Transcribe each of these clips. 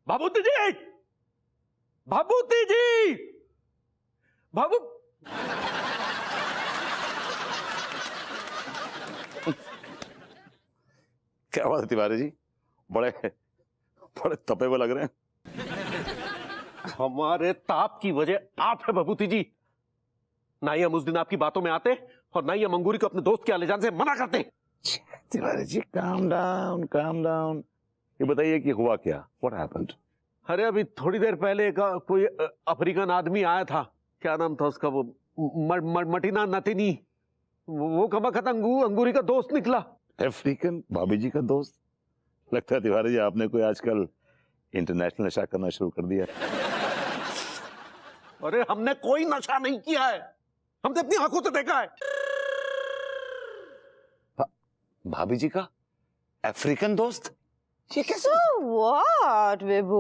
भाभूति जी, भाभूति जी, भाभू क्या बात है तिवारी जी, बड़े बड़े तपे हुए लग रहे हैं। हमारे ताप की वजह आप है भाभूति जी। ना ही हम उस दिन आपकी बातों में आते और ना ही हम अंगूरी को अपने दोस्त के ले जाने से मना करते। Tiwari ji calm down calm down. ये बताइए कि हुआ क्या, व्हाट हैपेंड? अरे अभी थोड़ी देर पहले का कोई अफ्रीकन आदमी आया था, क्या नाम था उसका, वो मटीना नतीनी, वो कमाखत अंगूरी का दोस्त निकला। अफ्रीकन भाभी जी का दोस्त? लगता है तिवारी जी आपने कोई आजकल इंटरनेशनल नशा करना शुरू कर दिया। अरे हमने कोई नशा नहीं किया है, हमने अपनी आंखों से देखा है। भाभी जी का अफ्रीकन दोस्त? ये कैसे? So what, विभू?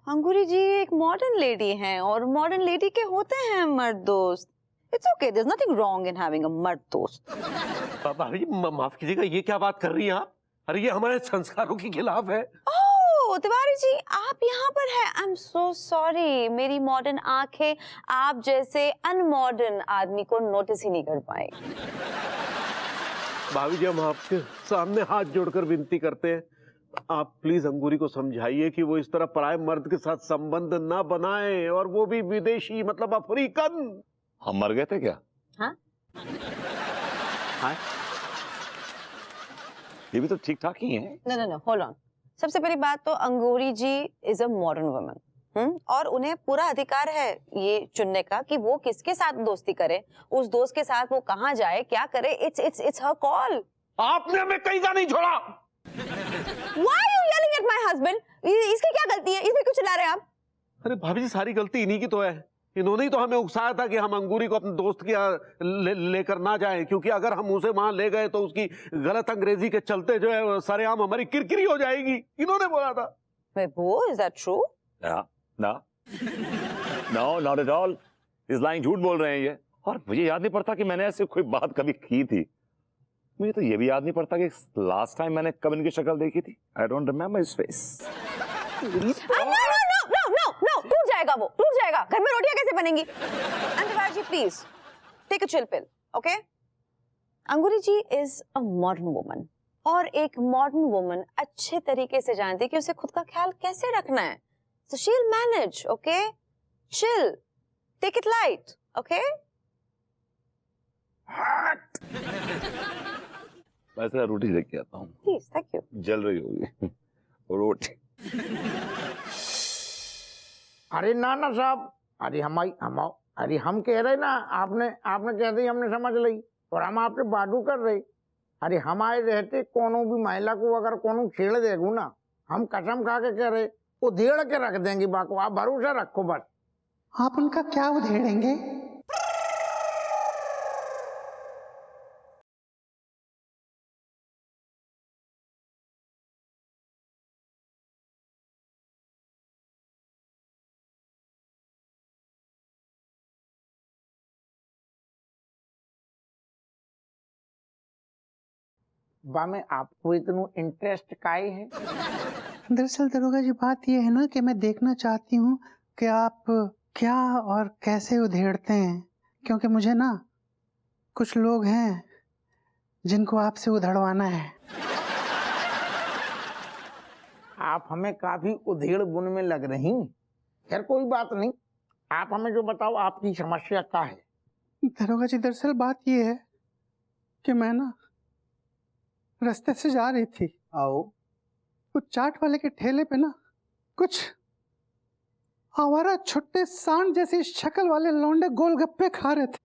अंगूरी जी एक मॉडर्न लेडी हैं और मॉडर्न लेडी के होते हैं मर्द दोस्त। It's okay, there's nothing wrong in having a मर्द दोस्त। भाभी माफ कीजिएगा, ये क्या बात कर रही हैं आप? अरे ये हमारे संस्कारों के खिलाफ है। ओह तिवारी जी, आप यहाँ पर हैं। I'm so sorry, मेरी मॉडर्न आंखें आप जैसे अनमॉडर्न आदमी को नोटिस ही नहीं कर पाए। भाभी जी हम आपके सामने हाथ जोड़कर विनती करते हैं, आप प्लीज अंगूरी को समझाइए कि वो इस तरह पराये मर्द के साथ संबंध ना बनाए, और वो भी विदेशी, मतलब अफ्रीकन। हम मर गए थे क्या? हाँ? हाँ? ये भी तो ठीक ठाक ही है। No, hold on। सबसे पहली बात तो अंगूरी ji is a modern woman, और उन्हें पूरा अधिकार है ये चुनने का कि वो किसके साथ दोस्ती करे, उस दोस्त के साथ वो कहाँ जाए, क्या करे। It's her call. आपने हमें कहीं का नहीं छोड़ा। Why are you yelling at my husband? इसकी क्या गलती है? इसमें क्यों चिल्ला रहे हैं आप? अरे भाभी जी सारी गलती इन्हीं की तो है, इन्होंने ही तो हमें उकसाया था कि हम अंगूरी को अपने दोस्त के यहाँ लेकर ना जाएं, क्योंकि अगर हम उसे वहां ले गए तो उसकी गलत अंग्रेजी के चलते जो है सरेआम हमारी किरकिरी हो जाएगी, इन्होंने बोला था। Vibhu, is that true? No not at all. इस लाइन झूठ बोल रहे हैं ये। और मुझे याद नहीं पड़ता कि मैंने ऐसे कोई बात कभी की थी। मुझे तो ये भी याद नहीं पड़ता कि लास्ट टाइम मैंने कब इनकी शक्ल देखी थी। I don't remember his face. No, टूट जाएगा, वो टूट जाएगा। घर में रोटियां कैसे बनेंगी? Tiwari ji please take a chill pill, okay? Angoori ji is a modern woman, और एक मॉडर्न वुमन अच्छे तरीके से जानती है कि उसे खुद का ख्याल कैसे रखना है। So she'll manage, okay? Chill, take it light, okay? मैं जरा रोटी लेके आता हूँ। Please, thank you. जल रही होगी रोटी। अरे ना साहब, अरे अरे हम कह रहे ना, आपने कह दी, हमने समझ ली और हम आपसे बातू कर रहे। अरे हमारे रहते कोनो भी महिला को अगर कोनो छेड़ देगू ना, हम कसम खा के कह रहे वो धेड़ के रख देंगे। बाको आप भरोसा रखो बस। आप उनका क्या उधेड़ेंगे? बा में आपको इतना इंटरेस्ट काहे है? दरअसल दरोगा जी बात यह है ना कि मैं देखना चाहती हूँ कि आप क्या और कैसे उधेड़ते हैं, क्योंकि मुझे ना कुछ लोग हैं जिनको आपसे उधड़वाना है। आप हमें काफी उधेड़ बुन में लग रही। खैर कोई बात नहीं, आप हमें जो बताओ आपकी समस्या क्या है? दरोगा जी दरअसल बात यह है कि मैं ना रास्ते से जा रही थी, आओ। कुछ चाट वाले के ठेले पे ना कुछ आवारा छुट्टे सांड जैसी शक्ल वाले लौंडे गोलगप्पे खा रहे थे,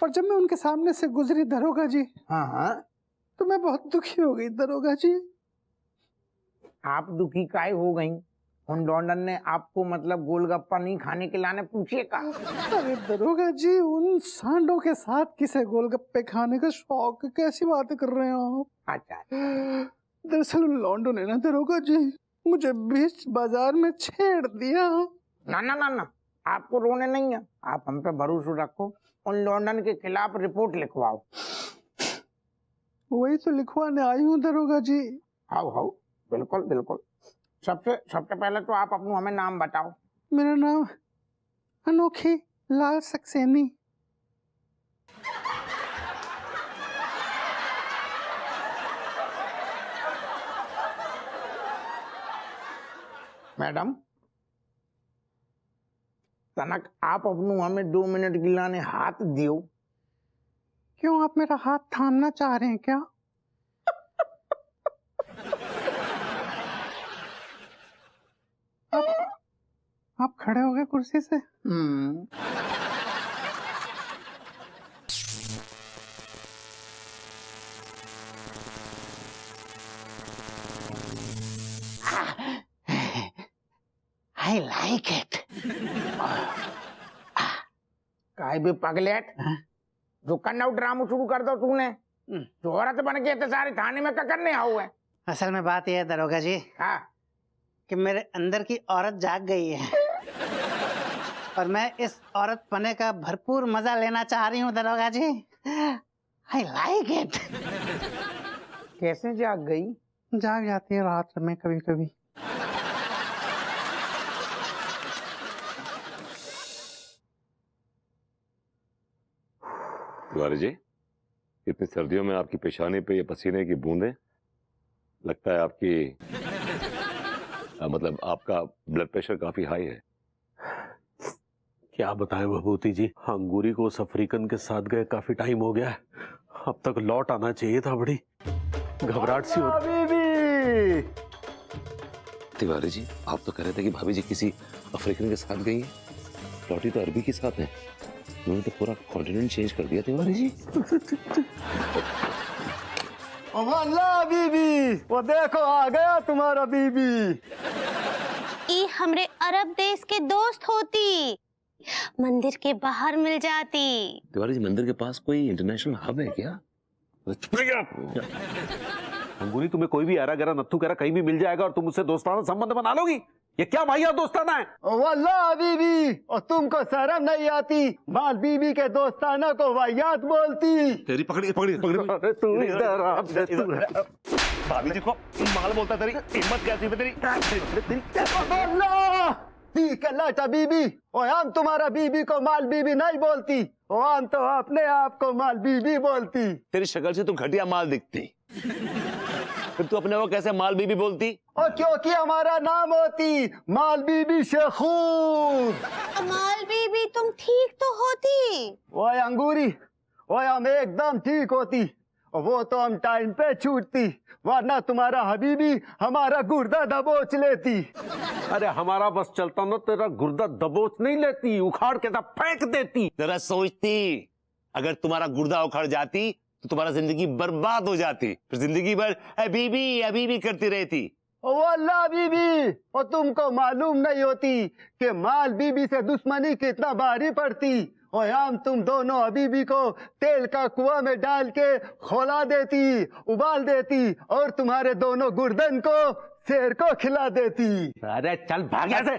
और जब मैं उनके सामने से गुजरी दरोगा जी, हाँ, तो मैं बहुत दुखी हो गई दरोगा जी। आप दुखी काहे हो गई? उन लौंडन ने आपको मतलब गोलगप्पा नहीं खाने के लाने पूछे का? अरे दरोगा जी, उन सांडों के साथ किसे गोलगप्पे खाने का शौक, कैसी बातें कर रहे हैं आप? अच्छा। दरअसल उन लौंडों ने ना दरोगा जी मुझे बीच बाजार में छेड़ दिया। ना, आपको रोने नहीं है, आप हम पे भरोसा रखो। उन लौंडन के खिलाफ रिपोर्ट लिखवाओ। वही तो लिखवाने आई हूँ दरोगा जी। आओ बिल्कुल। सबसे पहले तो आप अपनों हमें नाम बताओ। मेरा नाम अनोखी लाल सक्सेनी। मैडम तनक आप अपनों हमें 2 मिनट गिलाने हाथ दियो। क्यों आप मेरा हाथ थामना चाह रहे हैं क्या? आप खड़े हो गए कुर्सी से? I like it. काय भी पगलेट जो कन्ना ड्रामा शुरू कर दो तूने। जो औरत बन के सारे थाने में क्या करने आओ है? असल में बात यह है दरोगा जी हाँ कि मेरे अंदर की औरत जाग गई है और मैं इस औरत पने का भरपूर मजा लेना चाह रही हूँ दरोगा जी। I like it. कैसे जाग गई? जाग जाती है रात में कभी कभी। तिवारी जी, इतनी सर्दियों में आपकी पेशानी पे ये पसीने की बूंदें, लगता है आपकी मतलब आपका ब्लड प्रेशर काफी हाई है। क्या बताएं भभूति जी, अंगूरी को उस अफ्रीकन के साथ गए काफी टाइम हो गया है। अब तक लौट आना चाहिए था, बड़ी घबराहट सी हो रही। तिवारी जी, आप तो कह रहे थे कि भाभी जी किसी अफ्रीकन के साथ गई है, लौटी तो अरबी के साथ है। उन्होंने तो पूरा कॉन्टिनेंट चेंज कर दिया तिवारी जी। अल्लाह बीबी, वो देखो आ गया तुम्हारा बीबी। ई हमरे अरब देश के दोस्त होती, मंदिर के बाहर मिल जाती। तिवारी जी, मंदिर के पास कोई इंटरनेशनल हब है क्या? अंगूरी, तुम्हें कोई भी ऐरा गैरा नत्थू गैरा कहीं भी मिल जाएगा और तुम उससे दोस्ताना संबंध बना लोगी? ये क्या माहिया दोस्ताना है? वल्लाह बीबी, और तुमको शर्म नहीं आती? माल बीबी के दोस्ताना को वाहियात बोलती। तेरी पकड़ी पकड़ी पकड़ी। अरे तू इधर आ, भाभी जी को माल बोलता, तेरी हिम्मत कैसी है तेरी? अल्लाह ठीक है लाटा बीबी, और हम तुम्हारा बीबी को माल बीबी नहीं बोलती, और हम तो अपने आप को माल बीबी बोलती। तेरी शक्ल से तू घटिया माल दिखती, फिर तू अपने को कैसे माल बीबी बोलती? और क्योंकि हमारा नाम होती माल बीबी शेखूर। अमाल बीबी, तुम ठीक तो होती। ओए अंगूरी, ओए हम एकदम ठीक होती, और वो तो हम टाइम पे छूटती, वरना तुम्हारा हबीबी हमारा गुर्दा दबोच लेती। अरे हमारा बस चलता ना, तेरा गुर्दा दबोच नहीं लेती, उखाड़ के सब फेंक देती। जरा सोचती, अगर तुम्हारा गुर्दा उखड़ जाती तो तुम्हारा जिंदगी बर्बाद हो जाती, फिर जिंदगी भर अबीबी अबीबी करती रहती। ओ अल्लाह बीबी, और तुमको मालूम नहीं होती कि माल बीबी से दुश्मनी कितना भारी पड़ती। और हम तुम दोनों हबीबी को तेल का कुआं में डाल के खोला देती, उबाल देती, और तुम्हारे दोनों गुर्दन को शेर को खिला देती। अरे चल भाग यहाँ से,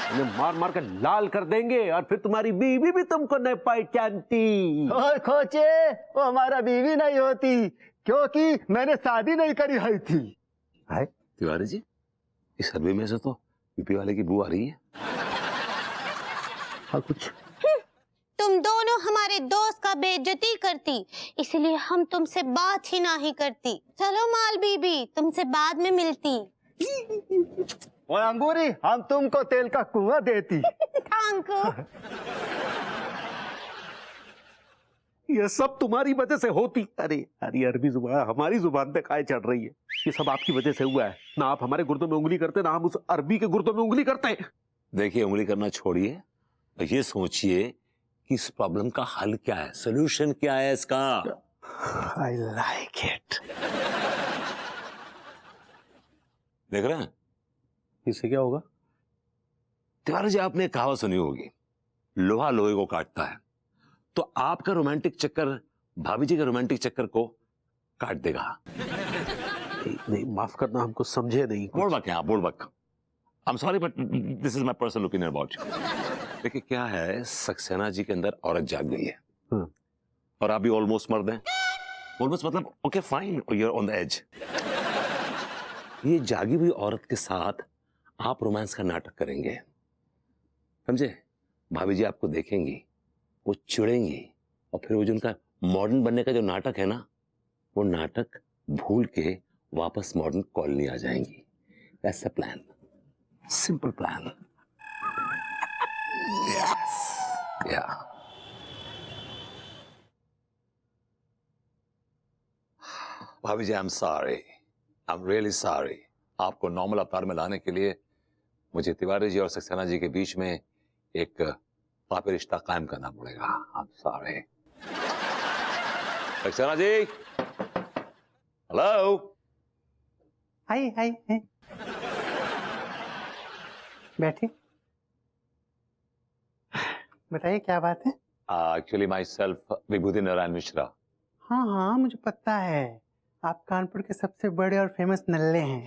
उन्हें मार मार के लाल कर देंगे और फिर तुम्हारी बीवी भी तुमको नहीं पहचानती। और खोचे, वो हमारा बीवी नहीं होती, क्योंकि मैंने शादी नहीं करी हुई थी। तिवारी जी, इस अरबी में से तो यूपी वाले की बू आ रही है। हाँ कुछ तुम दोनों हमारे दोस्त का बेइज्जती करती, इसलिए हम तुमसे बात ही नहीं करती। चलो माल बीबी, तुमसे बाद में मिलती। और अंगूरी, हम तुमको तेल का कुआं देती। Thank you. ये सब तुम्हारी वजह से होती। अरे अरे अरबी जुबान हमारी जुबान पे काय चढ़ रही है। ये सब आपकी वजह से हुआ है। ना आप हमारे गुर्दों में उंगली करते, ना हम उस अरबी के गुर्दों में उंगली करते। देखिए, उंगली करना छोड़िए, ये सोचिए कि इस प्रॉब्लम का हल क्या है, सोल्यूशन क्या है इसका। I like it. देख रहे हैं इससे क्या होगा? तिवारी जी, आपने एक कहावत सुनी होगी, लोहा लोहे को काटता है। तो आपका रोमांटिक चक्कर भाभी जी के रोमांटिक चक्कर को काट देगा। नहीं माफ करना, हमको समझे नहीं। बोल बक यहाँ, बोल बक। I am sorry but this is my personal opinion about you. देखिए क्या है, सक्सेना जी के अंदर औरत जाग गई है और आप भी ऑलमोस्ट मर्द हैं। ऑलमोस्ट मतलब okay fine, you are on the edge. ये जागी हुई औरत के साथ आप रोमांस का नाटक करेंगे, समझे? भाभी जी आपको देखेंगी, वो चिढ़ेंगी, और फिर वो जो उनका मॉडर्न बनने का जो नाटक है ना, वो नाटक भूल के वापस मॉडर्न कॉलोनी आ जाएंगी। That's the plan, simple plan. Yes, yeah. Bhabhi ji, I am sorry, I am really sorry. आपको नॉर्मल अवतार में लाने के लिए मुझे तिवारी जी और सक्सेना जी के बीच में एक पापी रिश्ता कायम करना पड़ेगा। I am sorry. Saxena ji, hello. आइए आइए आइए। बैठिए, बताइए क्या बात है। Actually myself Vibhuti Narayan Mishra. हाँ हाँ, मुझे पता है, आप कानपुर के सबसे बड़े और फेमस नल्ले हैं।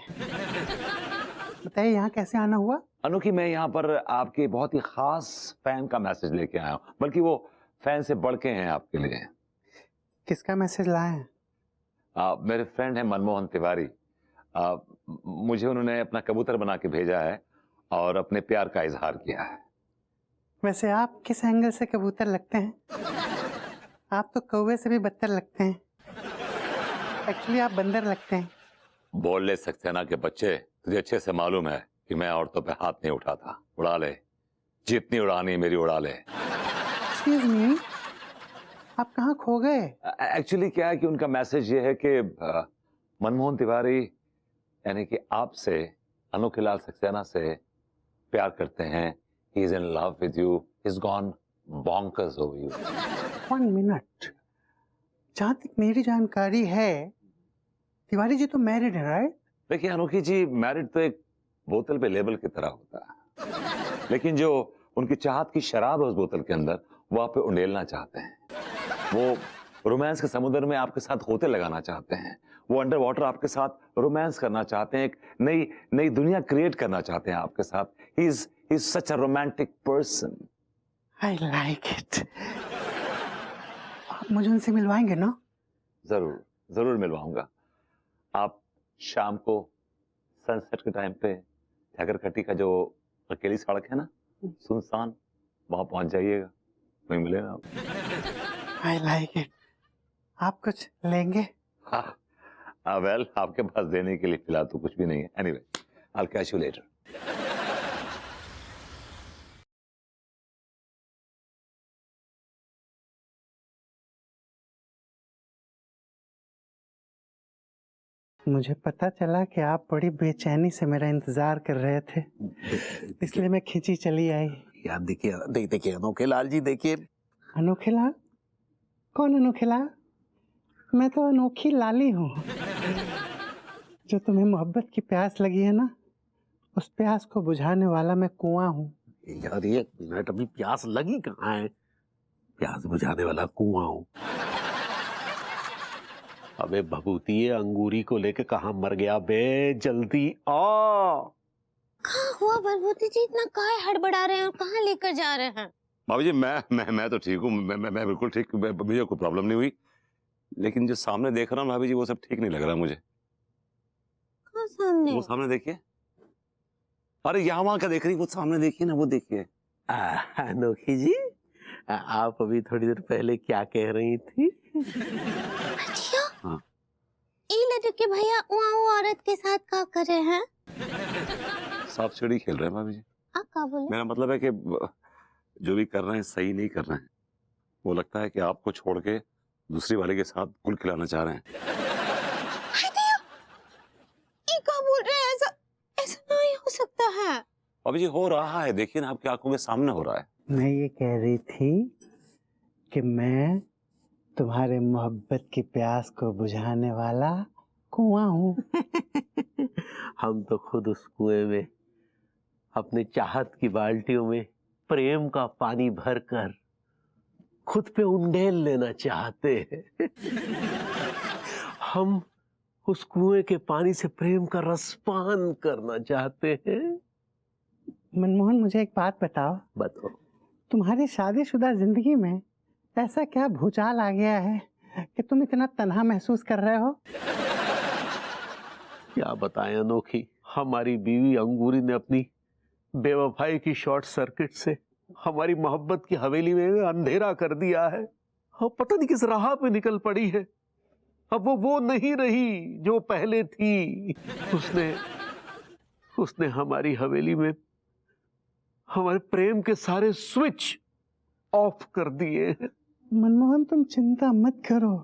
बताइए यहाँ कैसे आना हुआ। अनोखी, मैं यहाँ पर आपके बहुत ही खास फैन का मैसेज लेके आया हूँ, बल्कि वो फैन से बढ़ के हैं आपके लिए। किसका मैसेज लाए हैं। मेरे फ्रेंड हैं मनमोहन तिवारी। मुझे उन्होंने अपना कबूतर बना के भेजा है और अपने प्यार का इजहार किया है। वैसे आप किस एंगल से कबूतर लगते हैं। आप तो कौवे से भी बदतर लगते हैं। एक्चुअली आप बंदर लगते हैं। बोल ले सक्सेना के बच्चे, तुझे अच्छे से मालूम है कि मैं औरतों पे हाथ नहीं उठाता। उड़ा ले, जितनी उड़ानी मेरी उड़ा ले। एक्सक्यूज मी, आप कहाँ खो गए। एक्चुअली क्या है कि उनका मैसेज ये है कि मनमोहन तिवारी यानी कि आपसे, अनोखे लाल सक्सेना से प्यार करते हैं। He is in love with you, he is gone bonkers over you. 1 minute, जहाँ तक मेरी जानकारी है तिवारी जी तो मैरिड है, राइट। देखिए अनोखी जी, मैरिड तो एक बोतल पे लेबल की तरह होता है, लेकिन जो उनकी चाहत की शराब है उस बोतल के अंदर, वो आप पे उंडेलना चाहते हैं। वो रोमांस के समुद्र में आपके साथ होते लगाना चाहते हैं। वो अंडर वाटर आपके साथ रोमांस करना चाहते हैं, एक नई नई दुनिया क्रिएट करना चाहते हैं आपके साथ। He is such a romantic person. I like it. आप मुझे उनसे मिलवाएंगे ना। जरूर जरूर मिलवाऊंगा। आप शाम को सनसेट के टाइम पे ठगरकटी का जो अकेली सड़क है ना, सुनसान, वहां पहुंच जाइएगा, वहीं मिलेगा आप। I like it. आप कुछ लेंगे। वेल, आपके पास देने के लिए फिलहाल तो कुछ भी नहीं है। Anyway, I will catch you later. मुझे पता चला कि आप बड़ी बेचैनी से मेरा इंतजार कर रहे थे, इसलिए मैं खिंची चली आई। यार देखिए अनोखे लाल जी, देखिए। अनोखे लाल? कौन अनोखे लाल? मैं तो अनोखी लाली हूँ। जो तुम्हें मोहब्बत की प्यास लगी है ना, उस प्यास को बुझाने वाला मैं कुआं हूँ। यार ये मिनट, अभी प्यास लगी कहाँ है। प्यास बुझाने वाला कुआं हूँ। अबे भभूति, ये अंगूरी को लेके कहाँ मर गया बे, जल्दी आ। कहाँ हुआ भभूति जी, इतना काहे हड़बड़ा रहे हैं और कहाँ लेकर जा रहे हैं। भाभी जी, मैं तो ठीक हूँ, मैं बिल्कुल ठीक, मुझे कोई प्रॉब्लम नहीं हुई, लेकिन जो सामने देख रहा हूँ भाभी जी, वो सब ठीक नहीं लग रहा मुझे। कहाँ सामने? वो सामने देखिए। अरे यहाँ वहां क्या देख रही, वो सामने देखिए ना, वो देखिए। अनोखी जी, आप अभी थोड़ी देर पहले क्या कह रही थी। अच्छा, हाँ। ये लड़के भैया वहाँ वो औरत के साथ क्या कर रहे हैं। सांप सीढ़ी खेल रहे हैं भाभी जी। आप क्या बोले? मेरा मतलब है कि जो भी कर रहे हैं सही नहीं कर रहे हैं। वो लगता है कि आपको छोड़ के दूसरी वाले के साथ गुल खिलाना चाह रहे हैं। ये क्या बोल रहे हैं, ऐसा ऐसा नहीं हो सकता है। भाभी जी, हो रहा है, देखिए ना, आपकी आंखों के सामने हो रहा है। मैं ये कह रही थी कि मैं तुम्हारे मोहब्बत की प्यास को बुझाने वाला कुआं हूँ। हम तो खुद उस कुएं में अपनी चाहत की बाल्टियों में प्रेम का पानी भरकर खुद पे उंडेल लेना चाहते हैं। हम उस कुएं के पानी से प्रेम का रसपान करना चाहते हैं। मनमोहन, मुझे एक बात बताओ। बताओ। तुम्हारी शादीशुदा जिंदगी में ऐसा क्या भूचाल आ गया है कि तुम इतना तन्हा महसूस कर रहे हो। क्या बताएं अनोखी, हमारी बीवी अंगूरी ने अपनी बेवफाई की शॉर्ट सर्किट से हमारी मोहब्बत की हवेली में अंधेरा कर दिया है। अब पता नहीं किस राह पे निकल पड़ी है। अब वो नहीं रही जो पहले थी। उसने हमारी हवेली में हमारे प्रेम के सारे स्विच ऑफ कर दिए हैं। मनमोहन, तुम चिंता मत करो,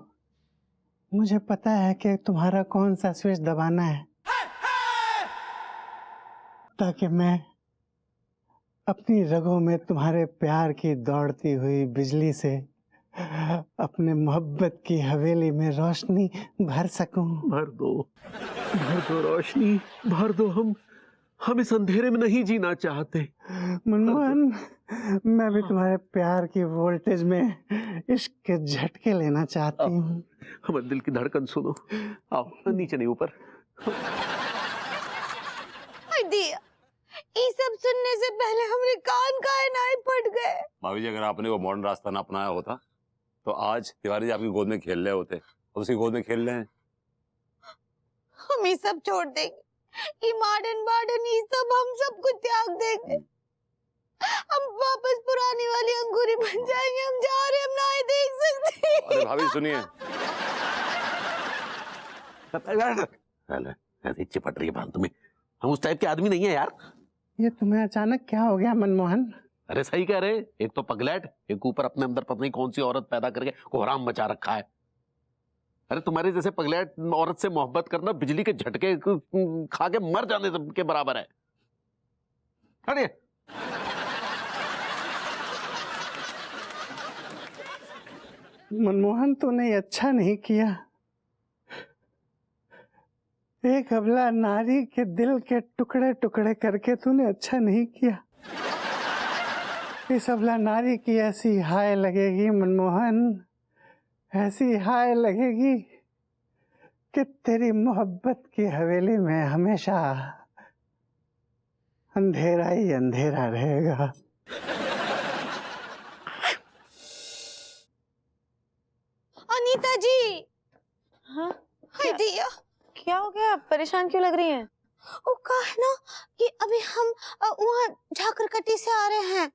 मुझे पता है कि तुम्हारा कौन सा स्विच दबाना है, ताकि मैं अपनी रगों में तुम्हारे प्यार की दौड़ती हुई बिजली से अपने मोहब्बत की हवेली में रोशनी भर सकूं। भर दो रोशनी, भर दो। हम इस अंधेरे में नहीं जीना चाहते। मनमोहन, मैं भी तुम्हारे प्यार की वोल्टेज में इश्क के झटके लेना चाहती हूँ। हमारे दिल की धड़कन सुनो। आओ, नीचे नहीं ऊपर। दिया, ये सब सुनने से पहले हमारे कान नाई फट गए। भाभी जी, अगर आपने वो मॉडर्न रास्ता ना अपनाया होता तो आज तिवारी जी आपकी गोद में खेल रहे होते और उसकी गोद में खेल रहे हैं। हम ये सब छोड़ देंगे, ये मॉडर्न ये सब हम सब कुछ त्याग देंगे। हम वापस पुरानी वाली अंगूरी बन जाएंगे। हम जा रहे, हम ना ही देख सकते। अरे भाभी सुनिए, ऐसे चिपट रही है फालतू में। हम उस टाइप के आदमी नहीं है यार। ये तुम्हें अचानक क्या हो गया मनमोहन? अरे सही कह रहे, एक तो पगलैट, एक ऊपर अपने अंदर पता नहीं कौन सी औरत पैदा करके कोहराम मचा रखा है। अरे तुम्हारे जैसे पगलैट औरत से मोहब्बत करना बिजली के झटके खा के मर जाने के बराबर है। अरे मनमोहन, तूने अच्छा नहीं किया। एक अबला नारी के दिल के टुकड़े टुकड़े करके तूने अच्छा नहीं किया। इस अबला नारी की ऐसी हाय लगेगी मनमोहन, ऐसी हाय लगेगी कि तेरी मोहब्बत की हवेली में हमेशा अंधेरा ही अंधेरा रहेगा। अनीता जी। हाँ, हाय दिया, क्या हो गया? आप परेशान क्यों लग रही हैं? वो कहा है ना कि अभी हम वहाँ झाकरकटी से आ रहे हैं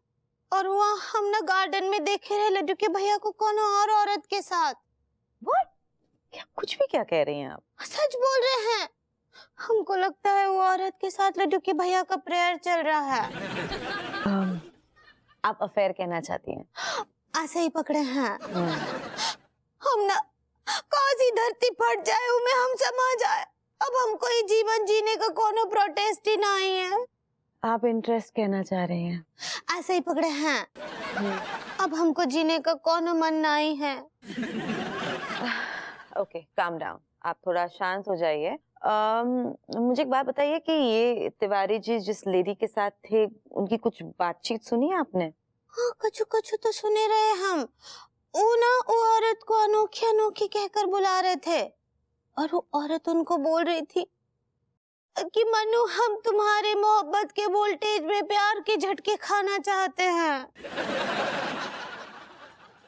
और वहाँ हम ना गार्डन में देखे रहे लड्डू के भैया को कोनो और औरत के साथ। What? क्या कुछ भी क्या कह रही हैं आप? सच बोल रहे हैं। हमको लगता है वो औरत के साथ लड्डू के भैया का प्रेयर चल रहा है। आप अफेयर कहना चाहती हैं? ऐसे ही पकड़े हैं। हम ना काशी धरती फट जाए उमे हम समा जाए। अब हमको ये जीवन जीने का कोनो प्रोटेस्ट ही नहीं है। आप इंटरेस्ट कहना चाह रही हैं? ऐसे ही पकड़े हैं। अब हमको जीने का कोनो मन नहीं है। ओके, काम डाउन, आप थोड़ा शांत हो जाइए। मुझे एक बात बताइए कि ये तिवारी जी जिस लेडी के साथ थे, उनकी कुछ बातचीत सुनी है आपने? हाँ, कछु कछु तो सुने रहे हम। वो औरत को अनोखी अनोखी कहकर बुला रहे थे और वो औरत उनको बोल रही थी कि मनु, हम तुम्हारे मोहब्बत के वोल्टेज में प्यार के झटके खाना चाहते हैं।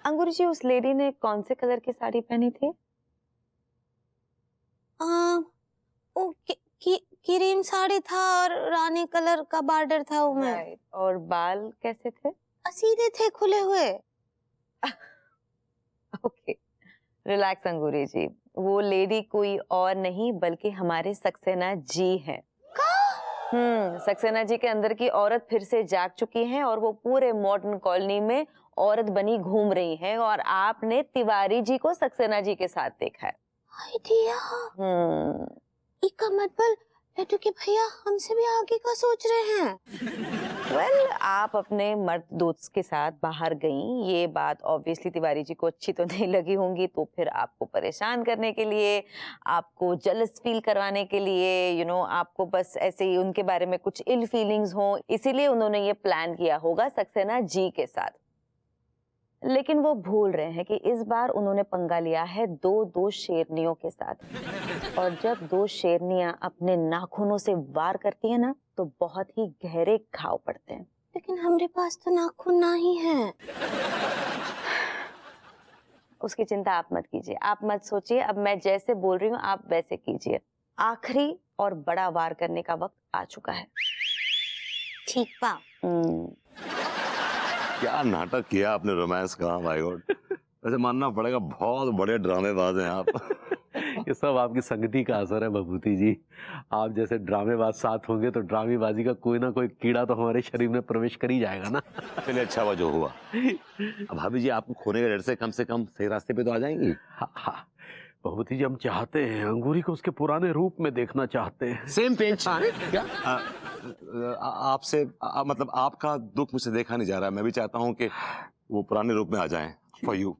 अंगूरी जी, उस लेडी ने कौन से कलर की साड़ी पहनी थी? वो क्रीम साड़ी था और रानी कलर का बॉर्डर था उसमें। और बाल कैसे थे? सीधे थे, खुले हुए। ओके, रिलैक्स अंगूरी जी, वो लेडी कोई और नहीं बल्कि हमारे सक्सेना जी हैं। सक्सेना जी के अंदर की औरत फिर से जाग चुकी हैं और वो पूरे मॉडर्न कॉलोनी में औरत बनी घूम रही हैं और आपने तिवारी जी को सक्सेना जी के साथ देखा है। इसका मतलब लड्डू के भैया हमसे भी आगे का सोच रहे हैं। वेल, आप अपने मर्द दोस्त के साथ बाहर गईं, ये बात ऑब्वियसली तिवारी जी को अच्छी तो नहीं लगी होंगी, तो फिर आपको परेशान करने के लिए, आपको जेलस फील करवाने के लिए, आपको बस ऐसे ही उनके बारे में कुछ इल फीलिंग्स हो, इसीलिए उन्होंने ये प्लान किया होगा सक्सेना जी के साथ। लेकिन वो भूल रहे हैं कि इस बार उन्होंने पंगा लिया है दो शेरनियों के साथ, और जब दो शेरनियां अपने नाखूनों से वार करती है ना, तो बहुत ही गहरे घाव पड़ते हैं। लेकिन हमारे पास तो नाखून नहीं है। उसकी चिंता आप मत कीजिए, आप मत सोचिए। अब मैं जैसे बोल रही हूँ आप वैसे कीजिए। आखिरी और बड़ा वार करने का वक्त आ चुका है। ठीक बा। क्या नाटक किया आपने रोमांस का, माय गॉड। वैसे मानना पड़ेगा बहुत बड़े ड्रामेबाज हैं आप। ये सब आपकी संगति का असर है भभूति जी। आप जैसे ड्रामेबाज साथ होंगे तो ड्रामेबाजी का कोई ना कोई कीड़ा तो हमारे शरीर में प्रवेश कर ही जाएगा ना। चलिए अच्छा हुआ जो हुआ। अब भाभी जी आपको खोने के डर से कम सही रास्ते पे तो आ जाएंगी। हाँ भभूति जी, हम चाहते हैं अंगूरी को उसके पुराने रूप में देखना चाहते हैं। Same page. क्या आपसे मतलब आपका दुख मुझसे देखा नहीं जा रहा है। मैं भी चाहता हूँ कि वो पुराने रूप में आ जाएं फॉर यू।